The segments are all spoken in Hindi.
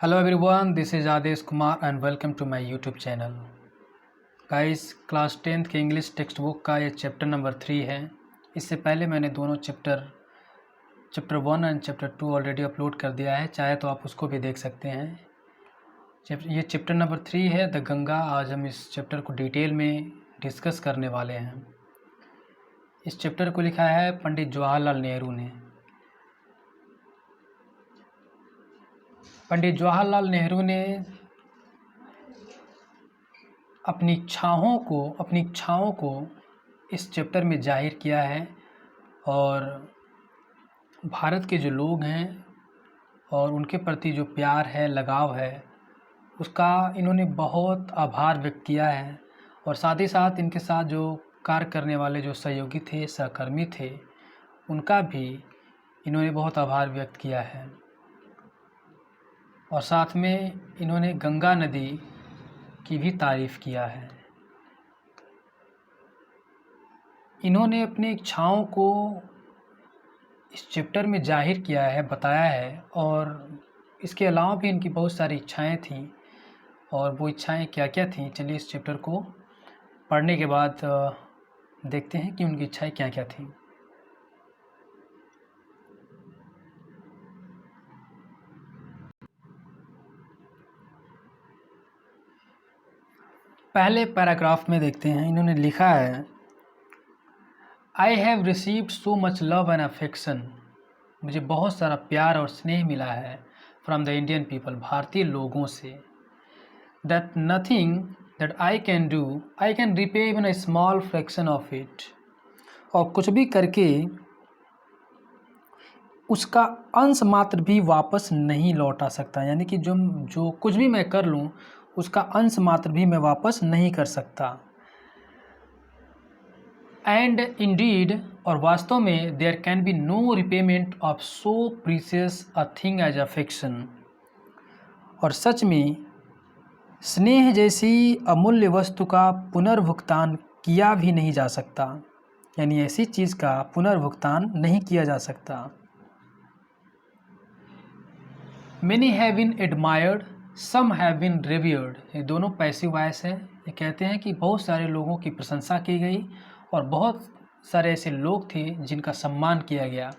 Hello everyone, this is Adesh Kumar and welcome to my YouTube channel. Guys class 10th के इंग्लिश टेक्स्ट बुक का ये चैप्टर नंबर 3 है। इससे पहले मैंने दोनों chapter 1 and chapter 2 already upload कर दिया है, चाहे तो आप उसको भी देख सकते हैं। ये चैप्टर नंबर 3 है द गंगा। आज हम इस चैप्टर को डिटेल में डिस्कस करने वाले हैं। इस चैप्टर को लिखा है पंडित जवाहरलाल नेहरू ने। पंडित जवाहरलाल नेहरू ने अपनी इच्छाओं को इस चैप्टर में जाहिर किया है और भारत के जो लोग हैं और उनके प्रति जो प्यार है, लगाव है, उसका इन्होंने बहुत आभार व्यक्त किया है। और साथ ही साथ इनके साथ जो कार्य करने वाले जो सहयोगी थे, सहकर्मी थे, उनका भी इन्होंने बहुत आभार व्यक्त किया है। और साथ में इन्होंने गंगा नदी की भी तारीफ़ किया है। इन्होंने अपनी इच्छाओं को इस चैप्टर में जाहिर किया है, बताया है। और इसके अलावा भी इनकी बहुत सारी इच्छाएं थीं, और वो इच्छाएं क्या क्या थीं, चलिए इस चैप्टर को पढ़ने के बाद देखते हैं कि उनकी इच्छाएं क्या क्या थीं। पहले पैराग्राफ में देखते हैं, इन्होंने लिखा है I have received so much love and affection. मुझे बहुत सारा प्यार और स्नेह मिला है फ्रॉम द इंडियन पीपल, भारतीय लोगों से। That nothing that I can do I can repay even a small fraction of it. और कुछ भी करके उसका अंश मात्र भी वापस नहीं लौटा सकता, यानी कि जो कुछ भी मैं कर लूँ उसका अंश मात्र भी मैं वापस नहीं कर सकता। एंड इंडीड, और वास्तव में, there can be no repayment of so precious a thing as affection. और सच में स्नेह जैसी अमूल्य वस्तु का पुनर्भुगतान किया भी नहीं जा सकता, यानी ऐसी चीज़ का पुनर्भुगतान नहीं किया जा सकता। Many have been admired, some have been revered। ये दोनों पैसिव वॉइस है। ये कहते हैं कि बहुत सारे लोगों की प्रशंसा की गई और बहुत सारे ऐसे लोग थे जिनका सम्मान किया गया।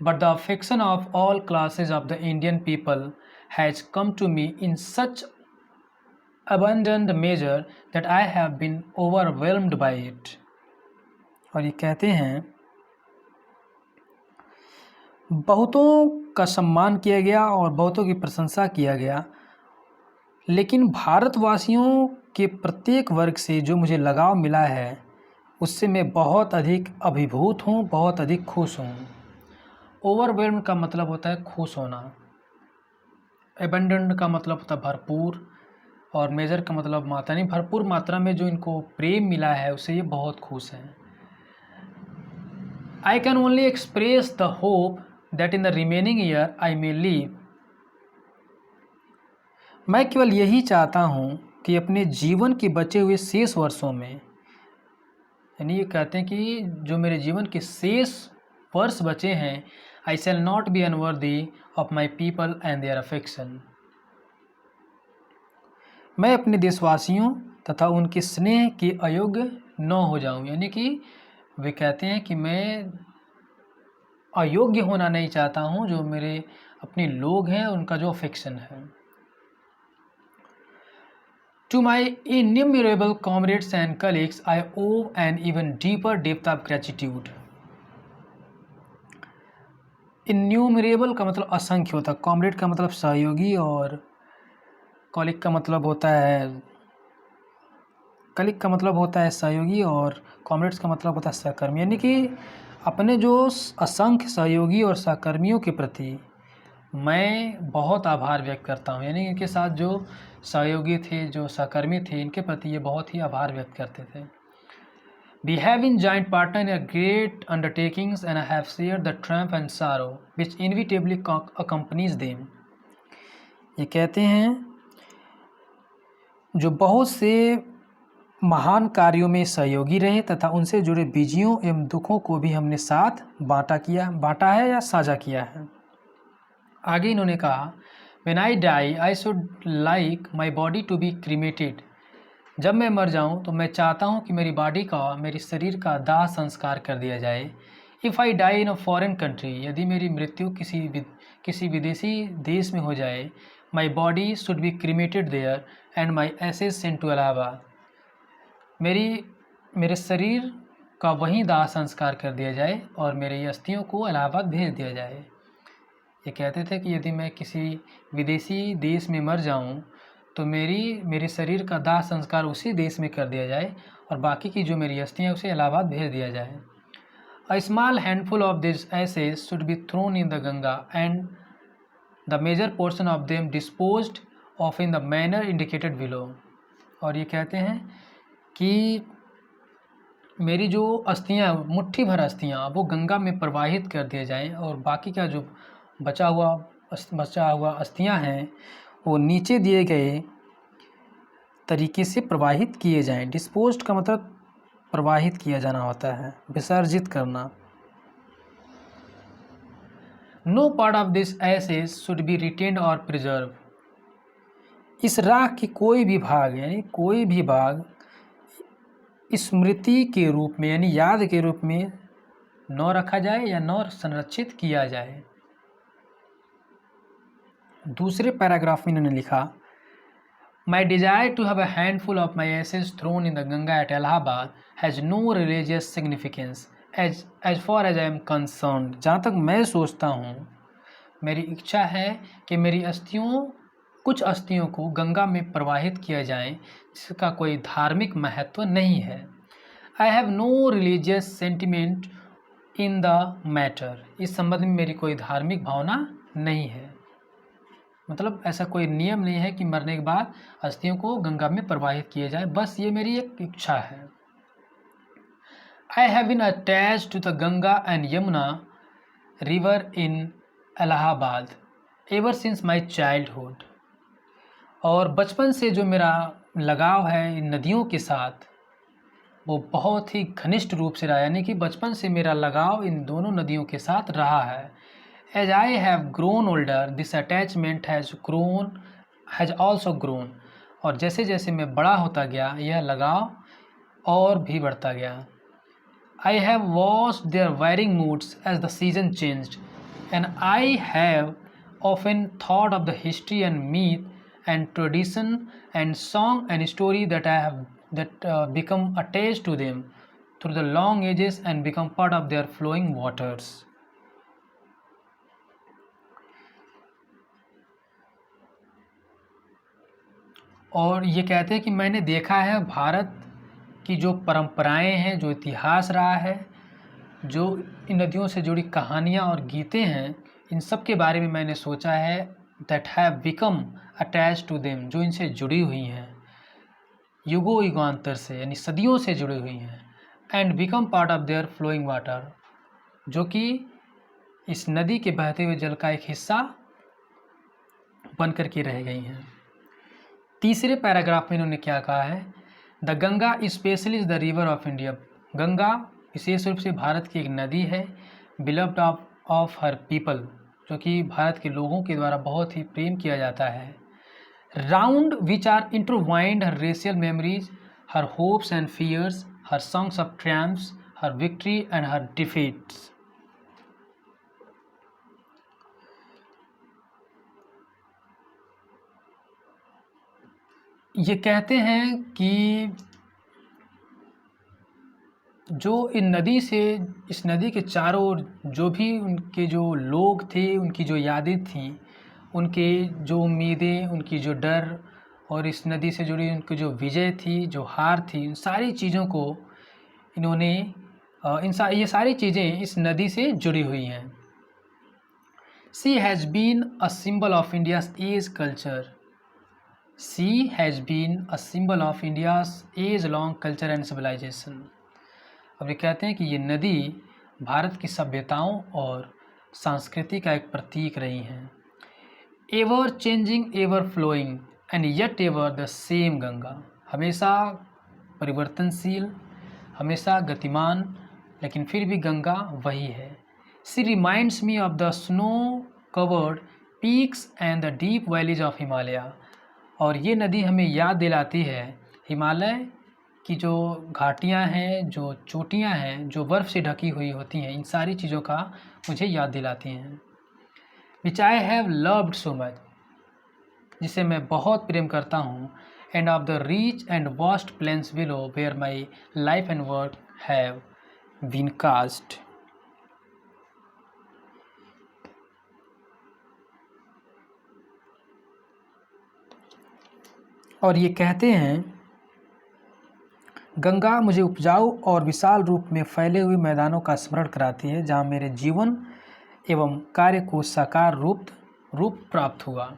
But the affection of all classes of the Indian people has come to me in such abundant measure that I have been overwhelmed by it। और ये कहते हैं बहुतों का सम्मान किया गया और बहुतों की प्रशंसा किया गया, लेकिन भारतवासियों के प्रत्येक वर्ग से जो मुझे लगाव मिला है उससे मैं बहुत अधिक अभिभूत हूँ, बहुत अधिक खुश हूँ। ओवरवेल्म का मतलब होता है खुश होना, एबंडेंट का मतलब होता है भरपूर, और मेजर का मतलब मात्रा, नहीं भरपूर मात्रा में जो इनको प्रेम मिला है उससे ये बहुत खुश हैं। I can only express the hope that in the remaining year I may leave. मैं केवल यही चाहता हूँ कि अपने जीवन के बचे हुए शेष वर्षों में, यानी ये कहते हैं कि जो मेरे जीवन के शेष वर्ष बचे हैं, I shall not be unworthy of my people and their affection. मैं अपने देशवासियों तथा उनके स्नेह के अयोग्य न हो जाऊँ, यानी कि वे कहते हैं कि मैं अयोग्य होना नहीं चाहता हूँ जो मेरे अपने लोग हैं उनका जो अफेक्शन है। To my innumerable comrades and colleagues, I owe an even deeper depth of gratitude। Innumerable का मतलब असंख्य होता है, कॉमरेड का मतलब सहयोगी, और कॉलिग का मतलब होता है सहयोगी, और कॉमरेड्स का मतलब होता है सहकर्मी। यानी कि अपने जो असंख्य सहयोगी और सहकर्मियों के प्रति मैं बहुत आभार व्यक्त करता हूँ, यानी इनके साथ जो सहयोगी थे, जो सहकर्मी थे, इनके प्रति ये बहुत ही आभार व्यक्त करते थे। We have been joint partner in a great undertakings and I have shared the triumph and sorrow which inevitably accompanies them। ये कहते हैं जो बहुत से महान कार्यों में सहयोगी रहे तथा उनसे जुड़े विजयों एवं दुखों को भी हमने साथ बांटा है या साझा किया है। आगे इन्होंने कहा when I die I should like my body to be cremated. जब मैं मर जाऊं तो मैं चाहता हूं कि मेरी बॉडी का, मेरे शरीर का दाह संस्कार कर दिया जाए। If I die in a foreign country, यदि मेरी मृत्यु किसी विदेशी देश में हो जाए, my body should be cremated there and my ashes sent to Allahabad. मेरे शरीर का वहीं दाह संस्कार कर दिया जाए और मेरी अस्थियों को इलाहाबाद भेज दिया जाए। ये कहते थे कि यदि मैं किसी विदेशी देश में मर जाऊं तो मेरे शरीर का दाह संस्कार उसी देश में कर दिया जाए और बाकी की जो मेरी अस्थियां उसे इलाहाबाद भेज दिया जाए। A small handful of this ashes should be thrown in the Ganga and the major portion of them disposed of in the manner indicated below. और ये कहते हैं कि मेरी जो अस्थियां, मुट्ठी भर अस्थियां, वो गंगा में प्रवाहित कर दिए जाएं और बाकी का जो बचा हुआ अस्थियां हैं वो नीचे दिए गए तरीके से प्रवाहित किए जाएं। डिस्पोज्ड का मतलब प्रवाहित किया जाना होता है, विसर्जित करना। No part of this ashes should be retained और प्रिजर्व। इस राख की कोई भी भाग, यानी कोई भी भाग स्मृति के रूप में यानी याद के रूप में न रखा जाए या न संरक्षित किया जाए। दूसरे पैराग्राफ में इन्होंने लिखा, my desire to have a handful of my ashes thrown in the Ganga at Allahabad has no religious significance as far as I am concern. जहाँ तक मैं सोचता हूँ, मेरी इच्छा है कि मेरी कुछ अस्थियों को गंगा में प्रवाहित किया जाए जिसका कोई धार्मिक महत्व नहीं है। I have no religious sentiment in the matter. इस संबंध में मेरी कोई धार्मिक भावना नहीं है। मतलब ऐसा कोई नियम नहीं है कि मरने के बाद अस्थियों को गंगा में प्रवाहित किया जाए, बस ये मेरी एक इच्छा है। I have been attached to the Ganga and Yamuna river in Allahabad ever since my childhood. और बचपन से जो मेरा लगाव है इन नदियों के साथ वो बहुत ही घनिष्ठ रूप से रहा, यानी कि बचपन से मेरा लगाव इन दोनों नदियों के साथ रहा है। As I have grown older this attachment has also grown. और जैसे जैसे मैं बड़ा होता गया यह लगाव और भी बढ़ता गया। I have watched their varying moods as the season changed and I have often thought of the history and myth and tradition and song and story that become attached to them through the long ages and become part of their flowing waters. और ये कहते हैं कि मैंने देखा है भारत की जो परंपराएं हैं, जो इतिहास रहा है, जो इन नदियों से जुड़ी कहानियाँ और गीतें हैं, इन सब के बारे में मैंने सोचा है। that have become attached to them, जो इनसे जुड़ी हुई हैं युगों युगांतर से, यानी सदियों से जुड़ी हुई हैं। and become part of their flowing water, जो कि इस नदी के बहते हुए जल का एक हिस्सा बन कर के रह गई हैं। तीसरे पैराग्राफ में इन्होंने क्या कहा है, the Ganga specially is the river of India. Ganga विशेष रूप से भारत की एक नदी है। बिलव्ड ऑफ हर पीपल, जो कि भारत के लोगों के द्वारा बहुत ही प्रेम किया जाता है। Round which are intertwined her racial memories, her hopes and fears, her songs of triumphs, her victory and her defeats. ये कहते हैं कि जो इस नदी के चारों ओर जो भी उनके जो लोग थे, उनकी जो यादें थीं, उनके जो उम्मीदें, उनकी जो डर और इस नदी से जुड़ी उनकी जो विजय थी, जो हार थी, इन सारी चीज़ों को इन्होंने ये सारी चीज़ें इस नदी से जुड़ी हुई हैं। She has been a symbol of India's age culture. She has been a symbol of India's age long culture and civilization. अब ये कहते हैं कि ये नदी भारत की सभ्यताओं और संस्कृति का एक प्रतीक रही हैं। Ever changing, ever flowing and yet ever the same Ganga. हमेशा परिवर्तनशील, हमेशा गतिमान, लेकिन फिर भी गंगा वही है। She reminds me of the snow covered peaks and the deep valleys of Himalaya. और ये नदी हमें याद दिलाती है हिमालय की जो घाटियाँ हैं, जो चोटियाँ हैं, जो बर्फ़ से ढकी हुई होती हैं, इन सारी चीज़ों का मुझे याद दिलाती हैं। Which I have loved so much, जिसे मैं बहुत प्रेम करता हूँ। And of the rich and vast plains below where my life and work have been cast. और ये कहते हैं, गंगा मुझे उपजाऊ और विशाल रूप में फैले हुए मैदानों का स्मरण कराती है, जहाँ मेरे जीवन एवं कार्य को साकार रूप प्राप्त हुआ।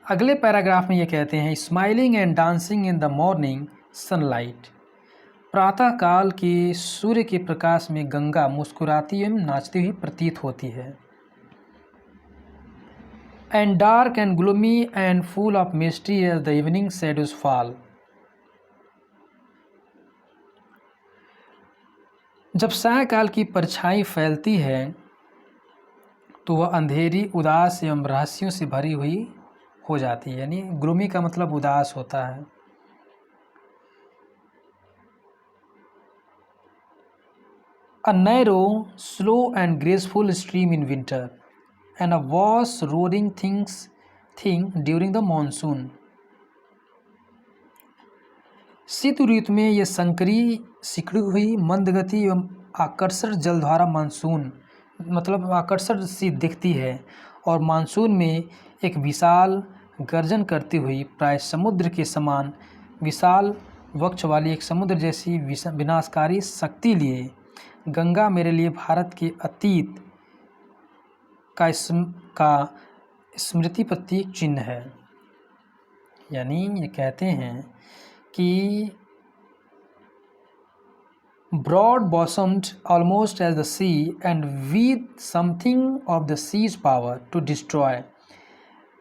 अगले पैराग्राफ में ये कहते हैं, smiling and dancing in the morning sunlight. प्रातः काल के सूर्य के प्रकाश में गंगा मुस्कुराती एवं नाचती हुई प्रतीत होती है। And dark and gloomy and full of mystery as the evening shadows fall. जब सायंकाल की परछाई फैलती है तो वह अंधेरी, उदास एवं रहस्यों से भरी हुई हो जाती है। यानी ग्लूमी का मतलब उदास होता है। A narrow, slow and graceful stream in winter, and a vast roaring thing during the monsoon. शीत ऋतु में यह संकरी, सिकड़ी हुई, मंदगति एवं आकर्षक जलधारा मानसून मतलब आकर्षक सी दिखती है। और मानसून में एक विशाल गर्जन करती हुई, प्राय समुद्र के समान विशाल वक्ष वाली एक समुद्र जैसी विनाशकारी शक्ति लिए गंगा मेरे लिए भारत के अतीत का स्मृति प्रतीक चिन्ह है। यानी ये कहते हैं कि broad bosomed almost as the sea and with something of the sea's power to destroy.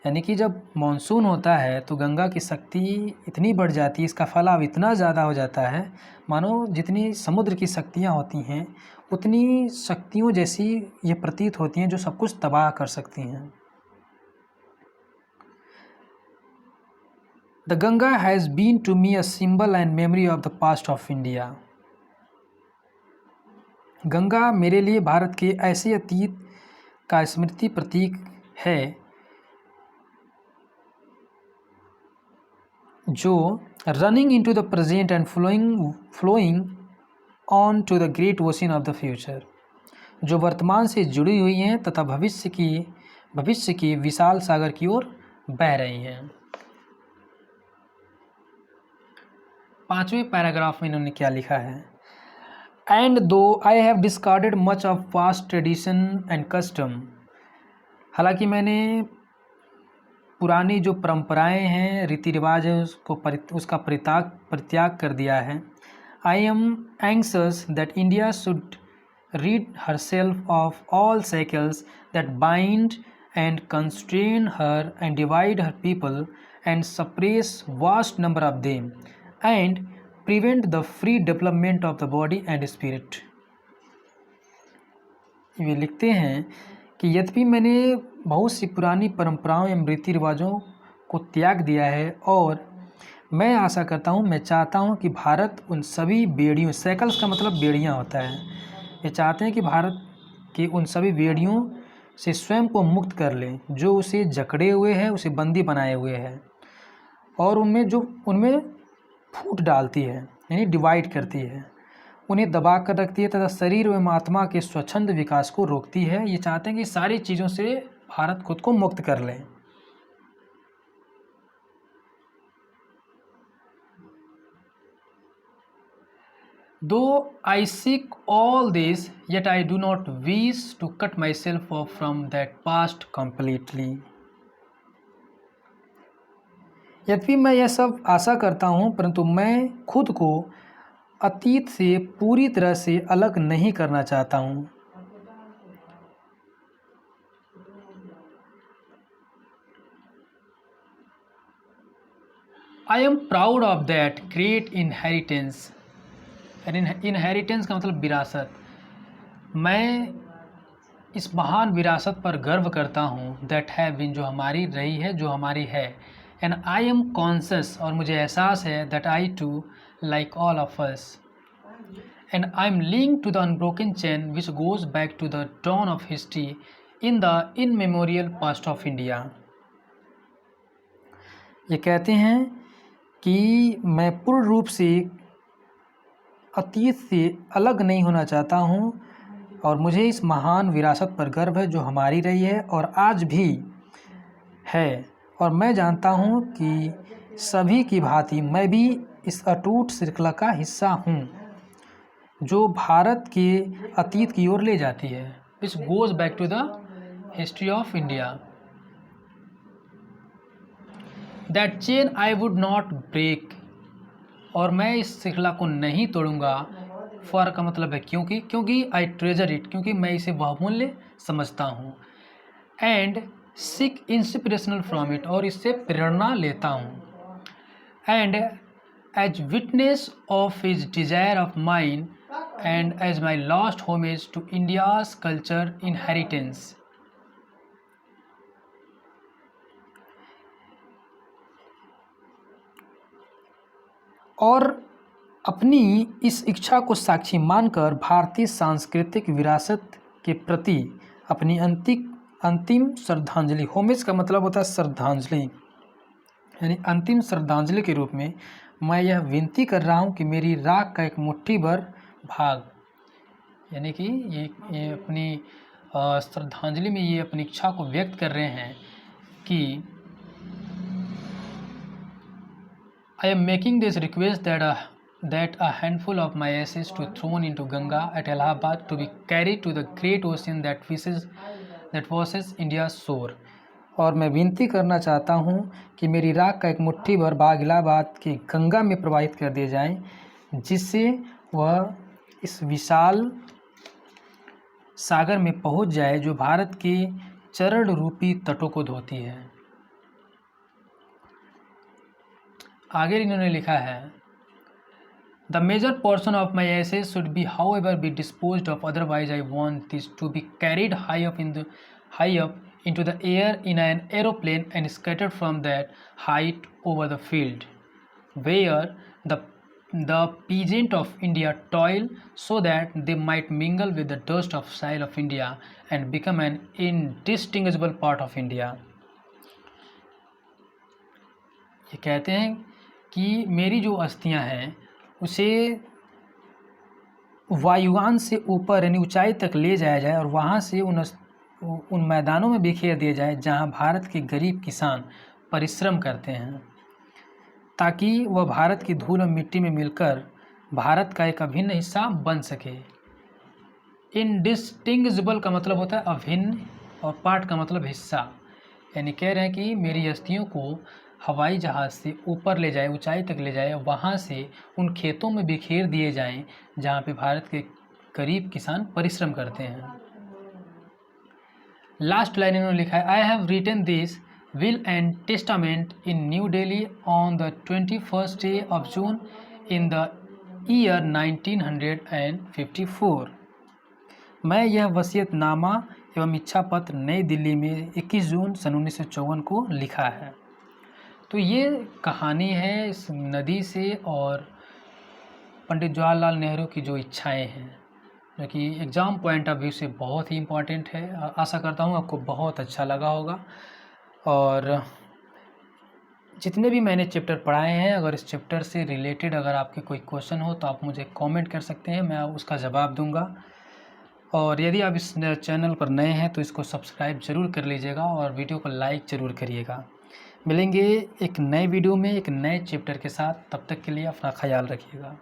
यानी कि जब मॉनसून होता है तो गंगा की शक्ति इतनी बढ़ जाती है, इसका फैलाव इतना ज़्यादा हो जाता है, मानो जितनी समुद्र की शक्तियाँ होती हैं उतनी शक्तियों जैसी ये प्रतीत होती हैं, जो सब कुछ तबाह कर सकती हैं। The Ganga has been to me a symbol and memory of the past of India. Ganga मेरे लिए भारत के ऐसे अतीत का स्मृति प्रतीक है जो running into the present and flowing on to the great ocean of the future, जो वर्तमान से जुड़ी हुई हैं तथा भविष्य की विशाल सागर की ओर बह रही हैं। 5वें पैराग्राफ में इन्होंने क्या लिखा है, एंड दो I have discarded much of past tradition and custom. हालांकि मैंने पुरानी जो परंपराएं हैं, रीति रिवाज है, उसका परित्याग कर दिया है। I am anxious that India should rid herself of all shackles that bind and constrain her and divide her people and suppress vast number of them and prevent the free development of the body and spirit। ये लिखते हैं कि यद्यपि मैंने बहुत सी पुरानी परंपराओं एवं रीति रिवाजों को त्याग दिया है, और मैं आशा करता हूँ, मैं चाहता हूँ कि भारत उन सभी बेड़ियों, सैकल्स का मतलब बेड़ियाँ होता है, ये चाहते हैं कि भारत के उन सभी बेड़ियों से स्वयं को मुक्त कर लें जो उसे जकड़े हुए हैं, उसे बंदी बनाए हुए हैं, और उनमें फूट डालती है, यानी डिवाइड करती है, उन्हें दबा कर रखती है तथा शरीर एवं आत्मा के स्वच्छंद विकास को रोकती है। ये चाहते हैं कि सारी चीज़ों से भारत खुद को मुक्त कर लें। Though I seek all this, yet I do not wish to cut myself off from that past completely। यद्यपि मैं यह सब आशा करता हूँ, परंतु मैं खुद को अतीत से पूरी तरह से अलग नहीं करना चाहता हूँ। I am proud of that great inheritance। Inheritance का मतलब विरासत। मैं इस महान विरासत पर गर्व करता हूँ, दैट हैव बीन, जो हमारी रही है, जो हमारी है, एंड आई एम कॉन्शियस, और मुझे एहसास है, that I too like all of us, and I am linked to the unbroken chain which goes back to the dawn of history in the immemorial past of India. ये कहते हैं कि मैं पूर्ण रूप से अतीत से अलग नहीं होना चाहता हूँ और मुझे इस महान विरासत पर गर्व है जो हमारी रही है और आज भी है, और मैं जानता हूँ कि सभी की भांति मैं भी इस अटूट श्रृंखला का हिस्सा हूँ जो भारत के अतीत की ओर ले जाती है, which goes back to the history of India. That chain I would not break, और मैं इस श्रृंखला को नहीं तोड़ूंगा। फॉर का मतलब है क्योंकि आई ट्रेजर इट, क्योंकि मैं इसे बहुमूल्य समझता हूँ। And seek inspirational from it, और इससे प्रेरणा लेता हूँ। And as witness of his desire of mine and as my lost homage to India's culture inheritance. और अपनी इस इच्छा को साक्षी मानकर भारतीय सांस्कृतिक विरासत के प्रति अपनी अंतिम श्रद्धांजलि, होमेज का मतलब होता है श्रद्धांजलि, यानी अंतिम श्रद्धांजलि के रूप में मैं यह विनती कर रहा हूँ कि मेरी राख का एक मुट्ठी भर भाग, यानी कि ये अपनी श्रद्धांजलि में ये अपनी इच्छा को व्यक्त कर रहे हैं कि I am making this request that a handful of my ashes to thrown into Ganga at Allahabad to be carried to the great ocean that washes India's shore। और मैं विनती करना चाहता हूँ कि मेरी राख का एक मुट्ठी भर भाग इलाहाबाद की गंगा में प्रवाहित कर दिए जाएं, जिससे वह इस विशाल सागर में पहुँच जाए जो भारत के चरण रूपी तटों को धोती है। आगे इन्होंने लिखा है, the major portion of my ashes should be however be dispose of, otherwise I want this to be carried high up into the air in an aeroplane and scattered from that height over the field where the peasant of India toil, so that they might mingle with the dust of soil of India and become an indistinguishable part of India। ये कहते हैं कि मेरी जो अस्थियां हैं उसे वायुयान से ऊपर यानी ऊंचाई तक ले जाया जाए और वहाँ से उन मैदानों में बिखेर दिया जाए जहाँ भारत के गरीब किसान परिश्रम करते हैं, ताकि वह भारत की धूल और मिट्टी में मिलकर भारत का एक अभिन्न हिस्सा बन सके। इनडिस्टिंग्विशेबल का मतलब होता है अभिन्न और पार्ट का मतलब हिस्सा, यानी कह रहे हैं कि मेरी अस्थियों को हवाई जहाज़ से ऊपर ले जाए, ऊंचाई तक ले जाए, वहाँ से उन खेतों में बिखेर दिए जाएं जहाँ पे भारत के गरीब किसान परिश्रम करते हैं। लास्ट लाइन इन्होंने लिखा है, I have written this will and testament in New Delhi on the 21st day of June in the year 1954। मैं यह वसीयतनामा एवं इच्छा पत्र नई दिल्ली में 21 जून सन 1954 को लिखा है। तो ये कहानी है इस नदी से और पंडित जवाहरलाल नेहरू की जो इच्छाएं हैं, जो कि एग्ज़ाम पॉइंट ऑफ व्यू से बहुत ही इम्पॉर्टेंट है। आशा करता हूँ आपको बहुत अच्छा लगा होगा। और जितने भी मैंने चैप्टर पढ़ाए हैं, अगर इस चैप्टर से रिलेटेड अगर आपके कोई क्वेश्चन हो तो आप मुझे कमेंट कर सकते हैं, मैं उसका जवाब दूंगा। और यदि आप इस चैनल पर नए हैं तो इसको सब्सक्राइब ज़रूर कर लीजिएगा और वीडियो को लाइक ज़रूर करिएगा। मिलेंगे एक नए वीडियो में एक नए चैप्टर के साथ, तब तक के लिए अपना ख्याल रखिएगा।